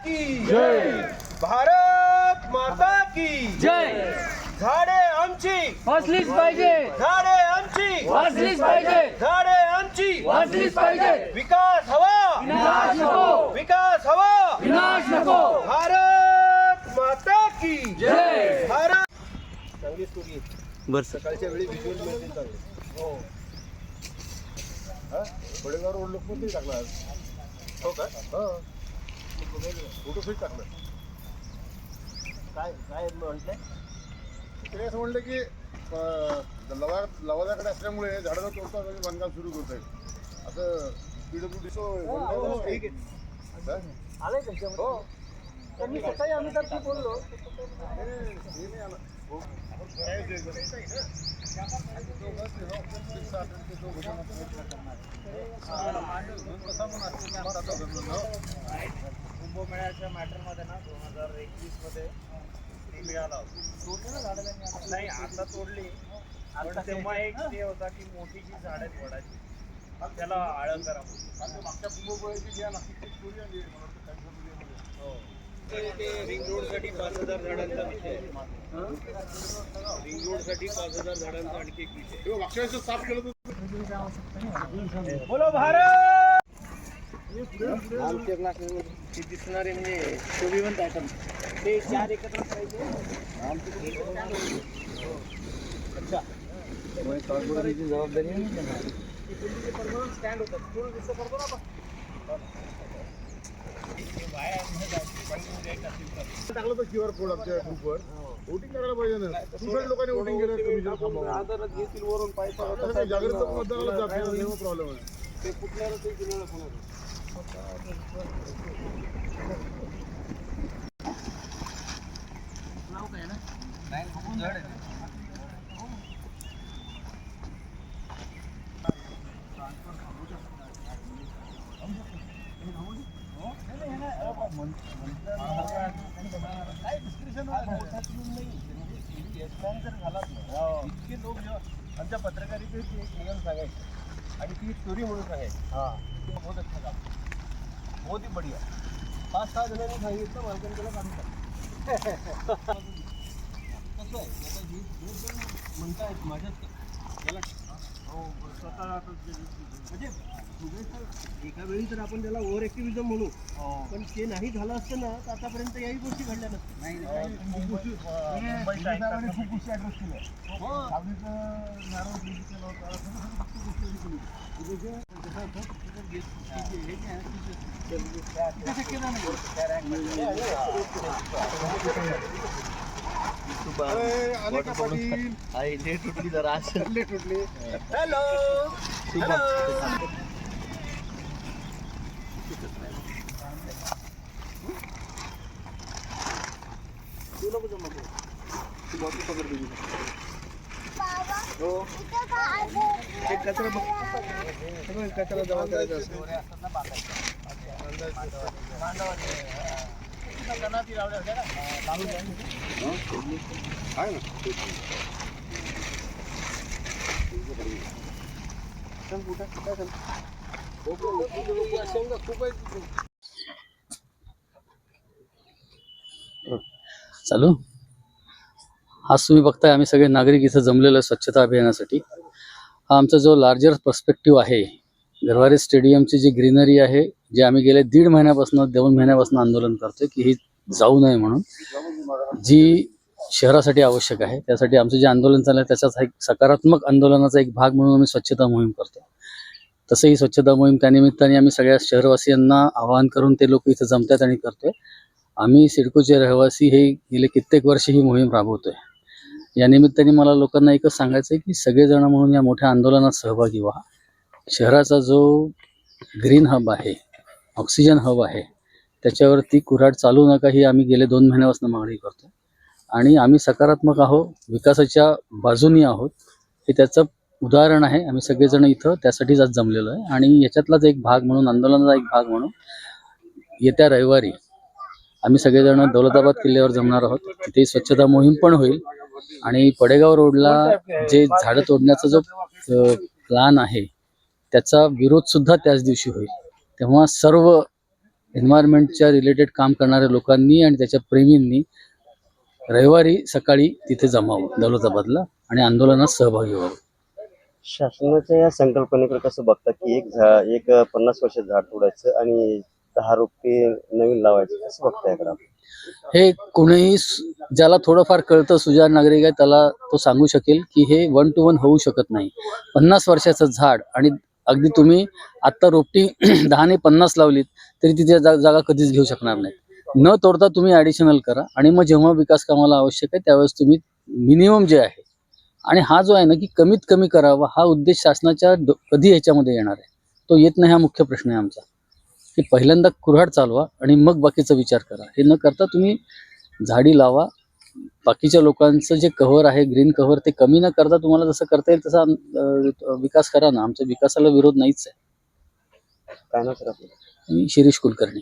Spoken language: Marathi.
की जय. भारत माता की जय. झाडे आमची वाचलीच पाहिजे. झाडे आमची वाचलीच पाहिजे. झाडे आमची वाचलीच पाहिजे. विकास हवा विनाश नको. विकास हवा विनाश नको. भारत माता की जय. भारत चांगली स्टोरी बर सकाळच्या वेळी व्हिज्युअल मिळतील चांगले हो बडेगाव रोड लोकमत नाही टाकला हो का फोटो फिट टाकलं काय काय म्हटलंय ते असं म्हणलं की लवादाकडे असल्यामुळे झाडाला तोडतात आणि बांधकाम सुरू करत आहेत असं PWD ठीक आहे आलंय त्याच्यामध्ये हो त्यांनी स्वतःही आम्ही तर बोललो हे नाही आलं कुंभमेळ्याच्या मॅटरमध्ये ना 2021 मध्ये मिळाला तोडली ना झाडं नाही आता तोडली पण तेव्हा एक ते होता की मोठी जी झाड आहेत वडाची त्याला आळं करा मागच्या कुंभमेळ्याची जी आहे ना ती स्टोरी आली मला वाटतं काही मीडियामध्ये हो रिंग रोड साठी 5000 झाडांचा विषय रिंग रोड साठी 5000 झाडांचा आणखी एक विषय तेव्हा मागच्या वेळेस साफ केलं तर बोलो भारत ते दिसणारे म्हणजे शोभिवंत आयटम ते 4 एकत्र करायचे अच्छा जबाबदारी स्टँड होतात पूर्ण दिसत करतो ना टाकलं तर QR कोड आमच्या ग्रुपवर वोटिंग करायला पाहिजे ना दुसऱ्या लोकांनी वोटिंग केलं कमिशन थांबवा आदरात घेतील वरून पायथा जागृत मतदाराला जाते प्रॉब्लेम आहे ते कुठल्याला ते दिलेलं कोणाला नाव काय ना नाही जड आहे काय डिस्क्रिप्शन झाला इतके लोक जेव्हा आमच्या पत्रकारितेची एक नियम सांगायचे आणि ती स्टोरी म्हणून सांगायची बहुत अच्छा काम बहुत ही बढिया 5-6 जणांनी सांगितलं मालकाने त्याला काढून टाकलं कसं आहे आता हे जण म्हणतायत माझ्यात त्याला स्वतः म्हणजे एका वेळी तर आपण त्याला ओव्हर ऍक्टिव्हिजम म्हणू पण ते नाही झालं असतं ना तर आतापर्यंत याही गोष्टी घडल्या नसत्या खूप गोष्टी ऍड्रेस आले का पाटील आई लेट उठली जरा लेट उठले हॅलो तू नको जमा तू बाकी पकड दिली हो एक कचरा बघ सगळं कचरा जमा करायचा असतो आहे ना चालू आज तुम्ही बघताय आम्ही सगळे नागरिक इथं जमलेलो आहे स्वच्छता अभियानासाठी. हा आमचा जो लार्जर पर्स्पेक्टिव्ह आहे गरवारे स्टेडियमची जी ग्रीनरी आहे जे आम्ही गेले 2 महिन्यापासून आंदोलन करतोय की ही जाऊ नये म्हणून जी शहरासाठी आवश्यक आहे. त्यासाठी आमचं जे आंदोलन चाललं आहे त्याचाच एक सकारात्मक आंदोलनाचा एक भाग म्हणून आम्ही स्वच्छता मोहीम करतो. तसं ही स्वच्छता मोहीम त्यानिमित्ताने आम्ही सगळ्या शहरवासियांना आवाहन करून ते लोक इथं जमतात आणि करतोय. आम्ही सिडकोचे रहिवासी हे गेले कित्येक वर्ष ही मोहीम राबवतोय. या निमित्ताने मला लोकांना एकच सांगायचं आहे की सगळेजण म्हणून या मोठ्या आंदोलनात सहभागी व्हा. शहराचा जो ग्रीन हब आहे ऑक्सिजन हब आहे त्याच्यावरती कुऱ्हाड चालू नका ही आम्ही गेले 2 महिन्यापासून मागणी करतो आणि आम्ही सकारात्मक आहोत विकासाच्या बाजूनी आहोत हे त्याचं उदाहरण आहे. आम्ही सगळेजण इथं त्यासाठीच आज जमलेलो आहे आणि याच्यातलाच एक भाग म्हणून आंदोलनाचा एक भाग म्हणून येत्या रविवारी आम्ही सगळेजण दौलताबाद किल्ल्यावर जमणार आहोत. तिथे स्वच्छता मोहीम पण होईल आणि पडेगाव रोडला जे झाडं तोडण्याचा जो प्लान आहे त्याचा विरोध सुद्धा त्याच दिवशी होईल. तेव्हा सर्व एन्व्हायरमेंटच्या रिलेटेड काम करणाऱ्या लोकांनी आणि त्याच्या प्रेमींनी रविवारी सकाळी तिथे जमावं दौलताबादला आणि आंदोलनात सहभागी व्हावं. शासनाच्या या संकल्पनेकडे कसं बघता की एक 50 वर्ष झाड तोडायचं आणि 10 रोपे नवीन लावायचं, कसं बघता याकडे आपण? हे कोणीही ज्याला थोडंफार कळतं, सुजाण नागरिक आहे, त्याला तो सांगू शकेल की हे 1 to 1 होऊ शकत नाही. 50 वर्षाचं झाड आणि अगदी तुम्ही आत्ता रोपटी 10 ने 50 लावलीत तरी तिथे जागा कधीच घेऊ शकणार नाही. न तोडता तुम्ही ॲडिशनल करा आणि मग जेव्हा विकास कामाला आवश्यक आहे त्यावेळेस तुम्ही मिनिमम जे आहे आणि हा जो आहे ना की कमीत कमी करावा, हा उद्देश शासनाच्या कधी ह्याच्यामध्ये येणार आहे, तो येत नाही. हा मुख्य प्रश्न आहे आमचा की पहिल्यांदा कुऱ्हाड चालवा आणि मग बाकीचा विचार करा. हे न करता तुम्ही झाडी लावा. बाकीच्या लोकांचं जे कव्हर आहे, ग्रीन कव्हर, ते कमी न करता तुम्हाला जसं करता येईल तसा विकास करा ना. आमच्या विकासाला विरोध नाहीच आहे. काय ना सर आपलं मी शिरीष कुलकर्णी.